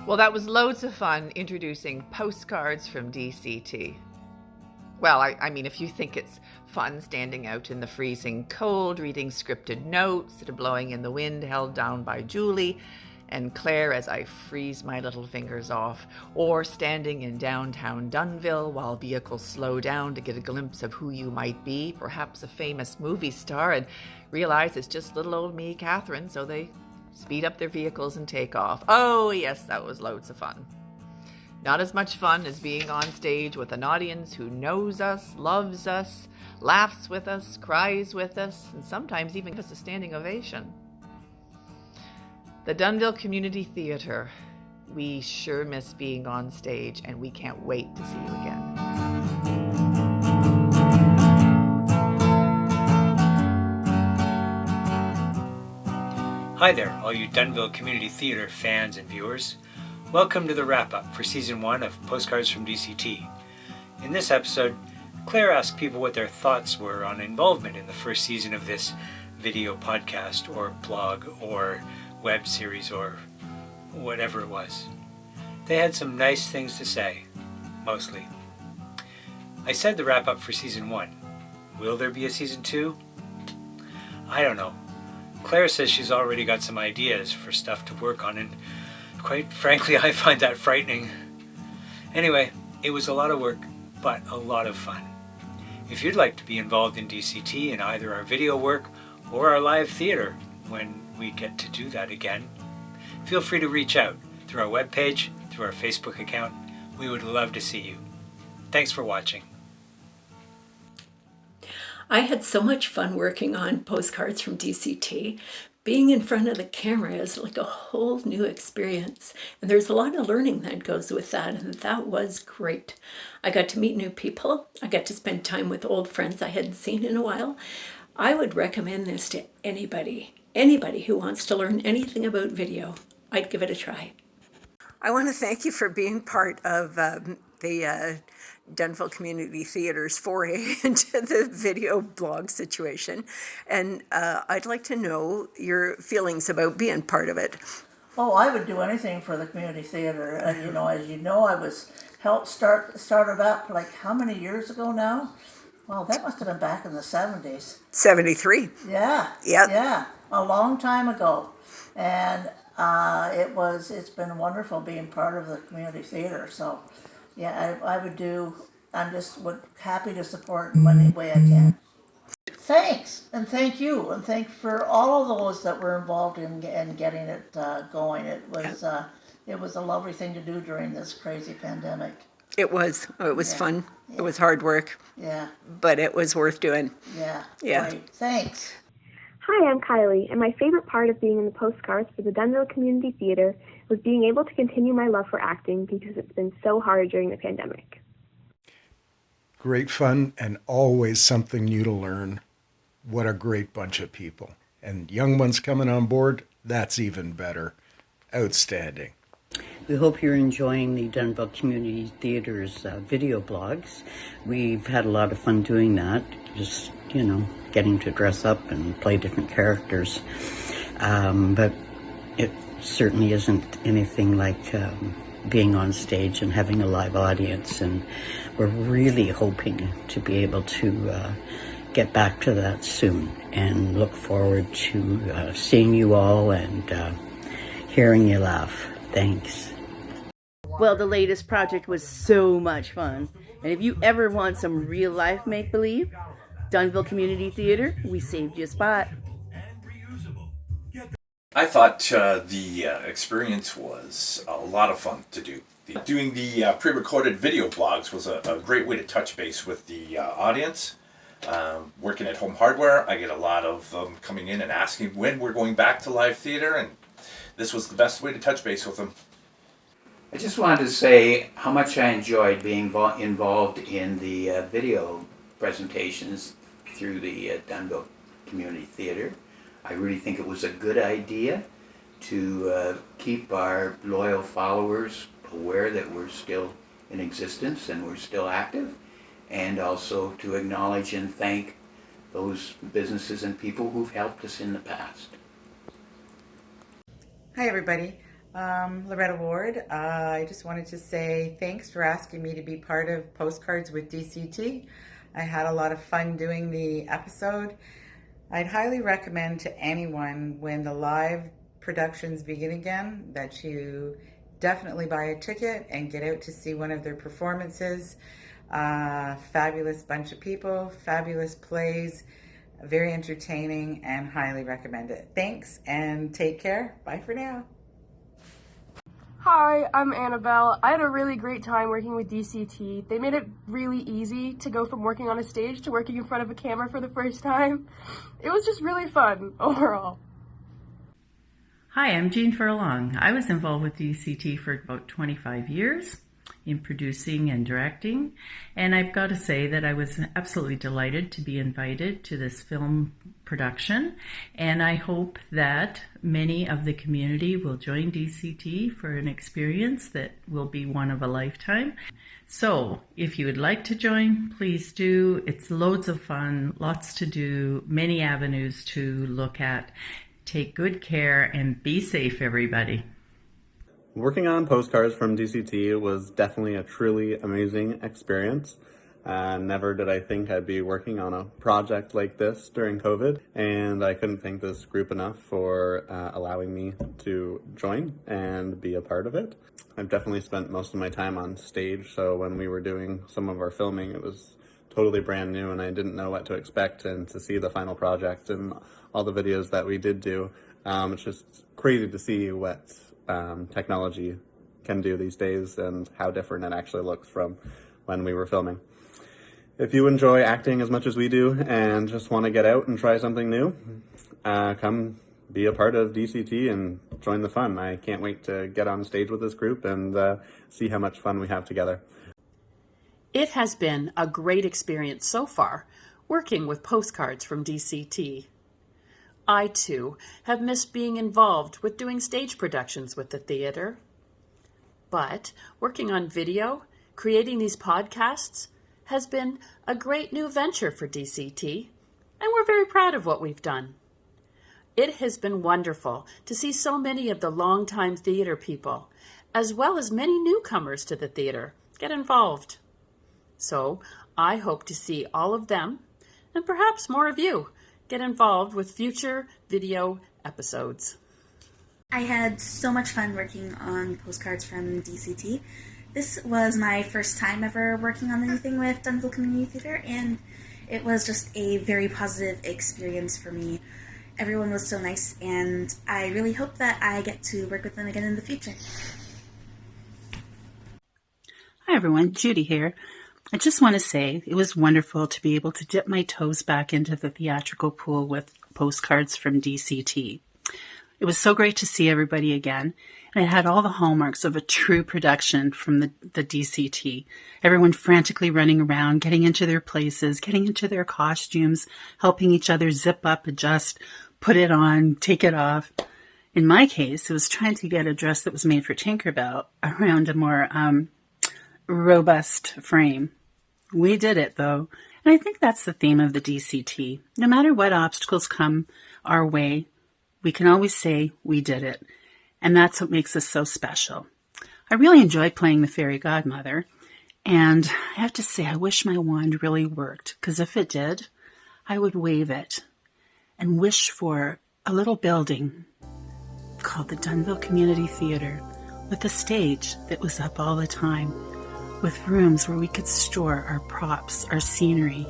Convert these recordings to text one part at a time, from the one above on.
Well, that was loads of fun introducing Postcards from DCT. Well, I mean, if you think it's fun standing out in the freezing cold, reading scripted notes that are blowing in the wind held down by Julie and Claire as I freeze my little fingers off, or standing in downtown Dunnville while vehicles slow down to get a glimpse of who you might be, perhaps a famous movie star, and realize it's just little old me, Catherine, so they speed up their vehicles and take off. Oh yes, that was loads of fun. Not as much fun as being on stage with an audience who knows us, loves us, laughs with us, cries with us, and sometimes even gives us a standing ovation. The Dunnville Community Theatre. We sure miss being on stage, and we can't wait to see you again. Hi there, all you Dunnville Community Theatre fans and viewers. Welcome to the wrap-up for Season 1 of Postcards from DCT. In this episode, Claire asked people what their thoughts were on involvement in the first season of this video podcast or blog or web series or whatever it was. They had some nice things to say, mostly. I said the wrap-up for Season 1. Will there be a Season 2? I don't know. Claire says she's already got some ideas for stuff to work on, and quite frankly, I find that frightening. Anyway, it was a lot of work, but a lot of fun. If you'd like to be involved in DCT in either our video work or our live theater when we get to do that again, feel free to reach out through our webpage, through our Facebook account. We would love to see you. Thanks for watching. I had so much fun working on Postcards from DCT. Being in front of the camera is like a whole new experience, and there's a lot of learning that goes with that, and that was great. I got to meet new people. I got to spend time with old friends I hadn't seen in a while. I would recommend this to anybody who wants to learn anything about video. I'd give it a try. I want to thank you for being part of the Dunnville Community Theatre's foray into the video blog situation. And I'd like to know your feelings about being part of it. Oh, I would do anything for the community theater. As you know, I was started up like how many years ago now? Well, that must have been back in the 70s. 73. Yeah. Yep. Yeah, a long time ago. And it's been wonderful being part of the community theater. So, yeah, I would do. I'm just happy to support in any way I can. Thanks, and thank you, and thank for all of those that were involved in getting it going. It was a lovely thing to do during this crazy pandemic. It was fun. Yeah. It was hard work. Yeah. But it was worth doing. Yeah. Yeah. Great. Thanks. Hi, I'm Kylie, and my favorite part of being in the postcards for the Dunnville Community Theatre was being able to continue my love for acting because it's been so hard during the pandemic. Great fun and always something new to learn. What a great bunch of people. And young ones coming on board, that's even better. Outstanding. We hope you're enjoying the Dunnville Community Theatre's video blogs. We've had a lot of fun doing that, just, getting to dress up and play different characters. But it certainly isn't anything like being on stage and having a live audience. And we're really hoping to be able to get back to that soon and look forward to seeing you all and hearing you laugh. Thanks. Well, the latest project was so much fun. And if you ever want some real life make-believe, Dunnville Community Theatre, we saved you a spot. I thought the experience was a lot of fun to do. Doing the pre-recorded video blogs was a great way to touch base with the audience. Working at Home Hardware, I get a lot of them coming in and asking when we're going back to live theater, and this was the best way to touch base with them. I just wanted to say how much I enjoyed being involved in the video presentations through the Dunnville Community Theatre. I really think it was a good idea to keep our loyal followers aware that we're still in existence and we're still active, and also to acknowledge and thank those businesses and people who've helped us in the past. Hi everybody. Loretta Ward. I just wanted to say thanks for asking me to be part of Postcards with DCT. I had a lot of fun doing the episode. I'd highly recommend to anyone when the live productions begin again that you definitely buy a ticket and get out to see one of their performances. Fabulous bunch of people, fabulous plays, very entertaining, and highly recommend it. Thanks and take care. Bye for now. Hi, I'm Annabelle. I had a really great time working with DCT. They made it really easy to go from working on a stage to working in front of a camera for the first time. It was just really fun overall. Hi, I'm Jean Furlong. I was involved with DCT for about 25 years in producing and directing, and I've got to say that I was absolutely delighted to be invited to this film production, and I hope that many of the community will join DCT for an experience that will be one of a lifetime. So if you would like to join, please do. It's loads of fun, lots to do, many avenues to look at. Take good care and be safe, everybody. Working on Postcards from DCT was definitely a truly amazing experience. Never did I think I'd be working on a project like this during COVID, and I couldn't thank this group enough for allowing me to join and be a part of it. I've definitely spent most of my time on stage, so when we were doing some of our filming, it was totally brand new and I didn't know what to expect, and to see the final project and all the videos that we did do, it's just crazy to see what technology can do these days and how different it actually looks from when we were filming. If you enjoy acting as much as we do and just want to get out and try something new, come be a part of DCT and join the fun. I can't wait to get on stage with this group and see how much fun we have together. It has been a great experience so far working with Postcards from DCT. I, too, have missed being involved with doing stage productions with the theater. But working on video, creating these podcasts, has been a great new venture for DCT, and we're very proud of what we've done. It has been wonderful to see so many of the longtime theater people, as well as many newcomers to the theater, get involved. So I hope to see all of them, and perhaps more of you, get involved with future video episodes. I had so much fun working on Postcards from DCT. This was my first time ever working on anything with Dunnville Community Theatre, and it was just a very positive experience for me. Everyone was so nice, and I really hope that I get to work with them again in the future. Hi everyone, Judy here. I just want to say it was wonderful to be able to dip my toes back into the theatrical pool with Postcards from DCT. It was so great to see everybody again, and it had all the hallmarks of a true production from the DCT. Everyone frantically running around, getting into their places, getting into their costumes, helping each other zip up, adjust, put it on, take it off. In my case, it was trying to get a dress that was made for Tinkerbell around a more robust frame. We did it though, and I think that's the theme of the DCT. No matter what obstacles come our way, we can always say we did it, and that's what makes us so special. I really enjoyed playing the fairy godmother, and I have to say I wish my wand really worked, because if it did, I would wave it and wish for a little building called the Dunnville Community Theatre with a stage that was up all the time, with rooms where we could store our props, our scenery,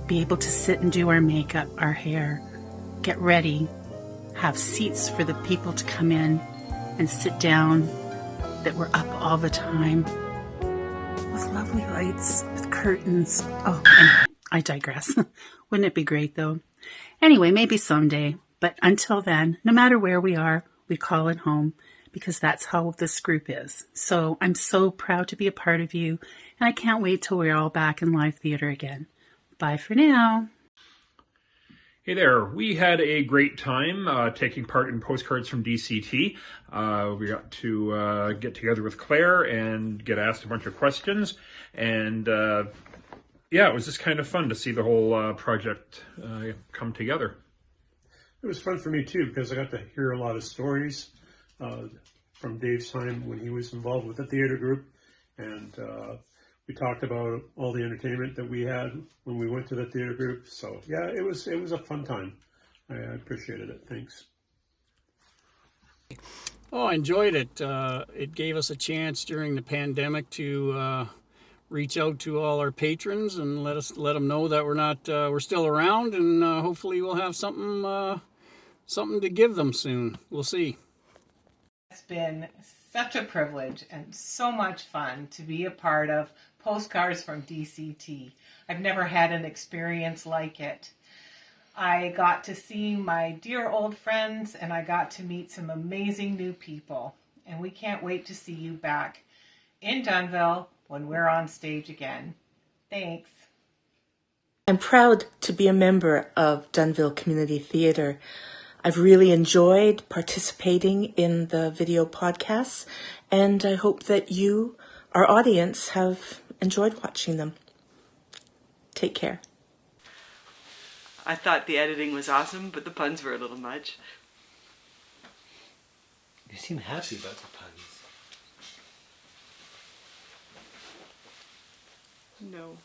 be able to sit and do our makeup, our hair, get ready, have seats for the people to come in and sit down that were up all the time, with lovely lights, with curtains. Oh, anyway, I digress. Wouldn't it be great though? Anyway, maybe someday, but until then, no matter where we are, we call it home, because that's how this group is. So I'm so proud to be a part of you, and I can't wait till we're all back in live theater again. Bye for now. Hey there, we had a great time taking part in Postcards from DCT. We got to get together with Claire and get asked a bunch of questions, and yeah, it was just kind of fun to see the whole project come together. It was fun for me too, because I got to hear a lot of stories from Dave's time when he was involved with the theater group, and we talked about all the entertainment that we had when we went to the theater group. So yeah, it was a fun time. I appreciated it. Thanks. Oh, I enjoyed it. It gave us a chance during the pandemic to reach out to all our patrons and let them know that we're still around, and hopefully we'll have something to give them soon. We'll see. It's been such a privilege and so much fun to be a part of Postcards from DCT. I've never had an experience like it. I got to see my dear old friends, and I got to meet some amazing new people. And we can't wait to see you back in Dunnville when we're on stage again. Thanks. I'm proud to be a member of Dunnville Community Theatre. I've really enjoyed participating in the video podcasts, and I hope that you, our audience, have enjoyed watching them. Take care. I thought the editing was awesome, but the puns were a little much. You seem happy about the puns. No.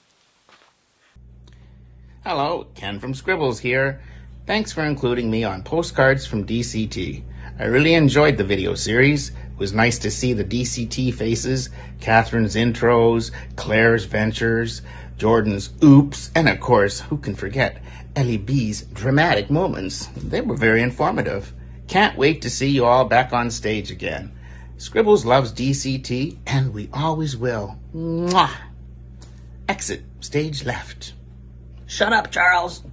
Hello, Ken from Scribbles here. Thanks for including me on Postcards from DCT. I really enjoyed the video series. It was nice to see the DCT faces, Catherine's intros, Claire's ventures, Jordan's oops, and of course, who can forget Ellie B's dramatic moments. They were very informative. Can't wait to see you all back on stage again. Scribbles loves DCT, and we always will. Mwah! Exit stage left. Shut up, Charles.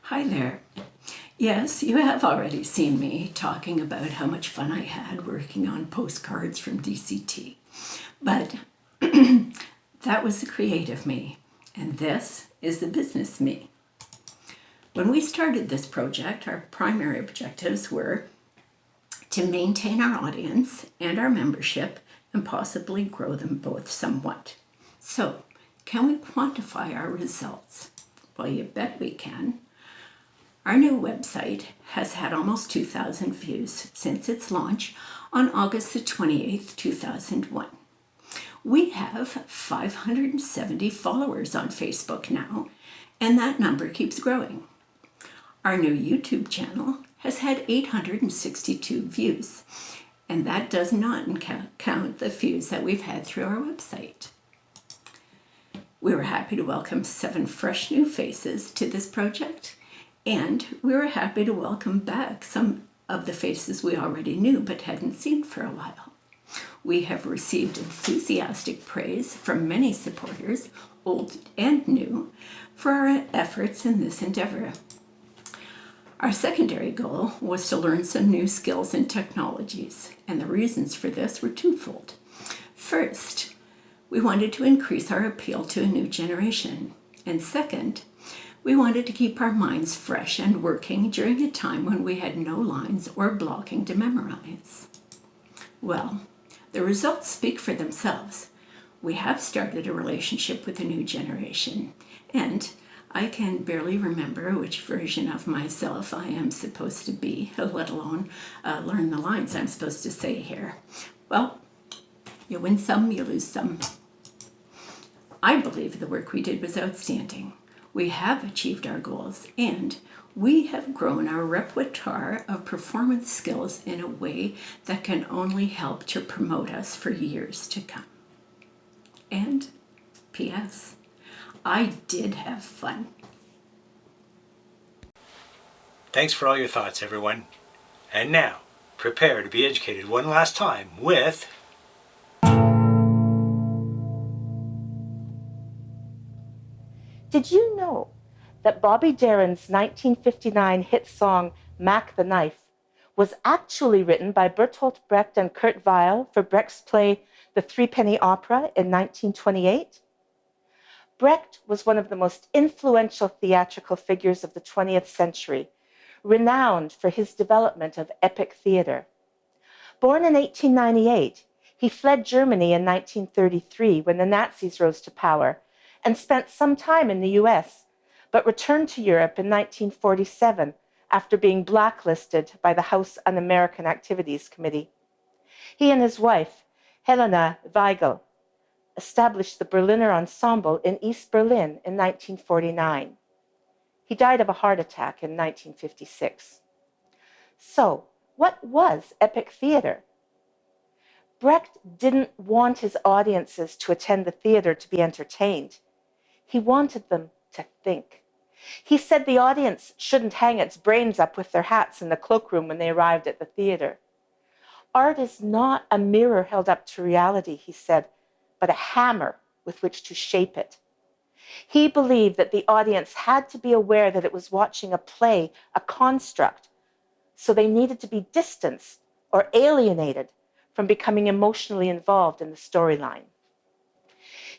Hi there. Yes, you have already seen me talking about how much fun I had working on Postcards from DCT. But that was the creative me, and this is the business me. When we started this project, our primary objectives were to maintain our audience and our membership and possibly grow them both somewhat. So, can we quantify our results? Well, you bet we can. Our new website has had almost 2,000 views since its launch on August the 28th, 2001. We have 570 followers on Facebook now, and that number keeps growing. Our new YouTube channel has had 862 views, and that does not count the views that we've had through our website. We were happy to welcome 7 fresh new faces to this project, and we were happy to welcome back some of the faces we already knew but hadn't seen for a while. We have received enthusiastic praise from many supporters, old and new, for our efforts in this endeavor. Our secondary goal was to learn some new skills and technologies, and the reasons for this were twofold. First, we wanted to increase our appeal to a new generation, and second, we wanted to keep our minds fresh and working during a time when we had no lines or blocking to memorize. Well, the results speak for themselves. We have started a relationship with the new generation, and I can barely remember which version of myself I am supposed to be, let alone learn the lines I'm supposed to say here. Well, you win some, you lose some. I believe the work we did was outstanding. We have achieved our goals, and we have grown our repertoire of performance skills in a way that can only help to promote us for years to come. And, P.S., I did have fun. Thanks for all your thoughts, everyone. And now, prepare to be educated one last time with... Did you know that Bobby Darin's 1959 hit song, Mac the Knife, was actually written by Bertolt Brecht and Kurt Weill for Brecht's play The Threepenny Opera in 1928? Brecht was one of the most influential theatrical figures of the 20th century, renowned for his development of epic theater. Born in 1898, he fled Germany in 1933 when the Nazis rose to power, and spent some time in the U.S., but returned to Europe in 1947 after being blacklisted by the House Un-American Activities Committee. He and his wife, Helena Weigel, established the Berliner Ensemble in East Berlin in 1949. He died of a heart attack in 1956. So, what was epic theater? Brecht didn't want his audiences to attend the theater to be entertained. He wanted them to think. He said the audience shouldn't hang its brains up with their hats in the cloakroom when they arrived at the theater. Art is not a mirror held up to reality, he said, but a hammer with which to shape it. He believed that the audience had to be aware that it was watching a play, a construct, so they needed to be distanced or alienated from becoming emotionally involved in the storyline.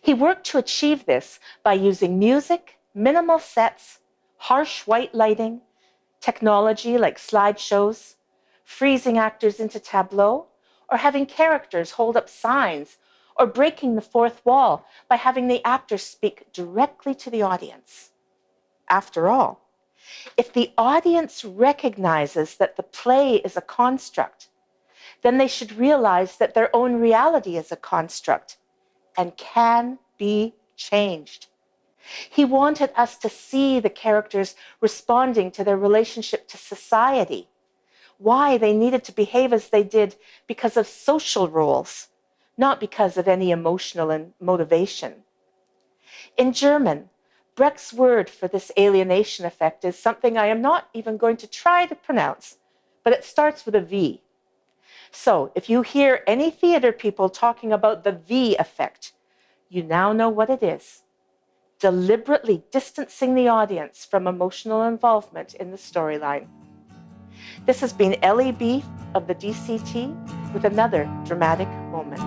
He worked to achieve this by using music, minimal sets, harsh white lighting, technology like slideshows, freezing actors into tableau, or having characters hold up signs, or breaking the fourth wall by having the actors speak directly to the audience. After all, if the audience recognizes that the play is a construct, then they should realize that their own reality is a construct and can be changed. He wanted us to see the characters responding to their relationship to society, why they needed to behave as they did because of social roles, not because of any emotional motivation. In German, Brecht's word for this alienation effect is something I am not even going to try to pronounce, but it starts with a V. So if you hear any theater people talking about the V effect, you now know what it is. Deliberately distancing the audience from emotional involvement in the storyline. This has been Ellie B of the DCT with another dramatic moment.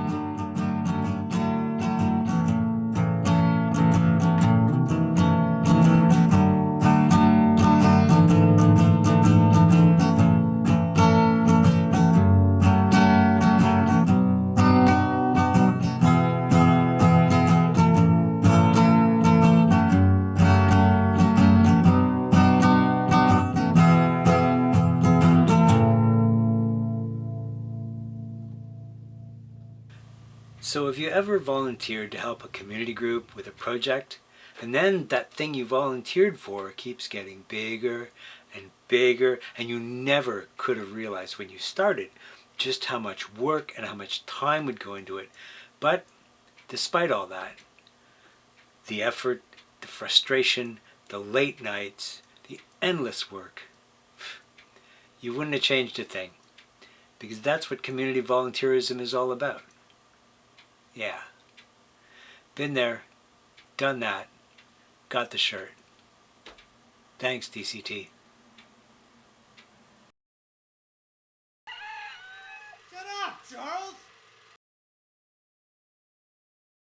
So have you ever volunteered to help a community group with a project, and then that thing you volunteered for keeps getting bigger and bigger, and you never could have realized when you started just how much work and how much time would go into it. But despite all that, the effort, the frustration, the late nights, the endless work, you wouldn't have changed a thing, because that's what community volunteerism is all about. Yeah. Been there, done that, got the shirt. Thanks, DCT. Shut up, Charles!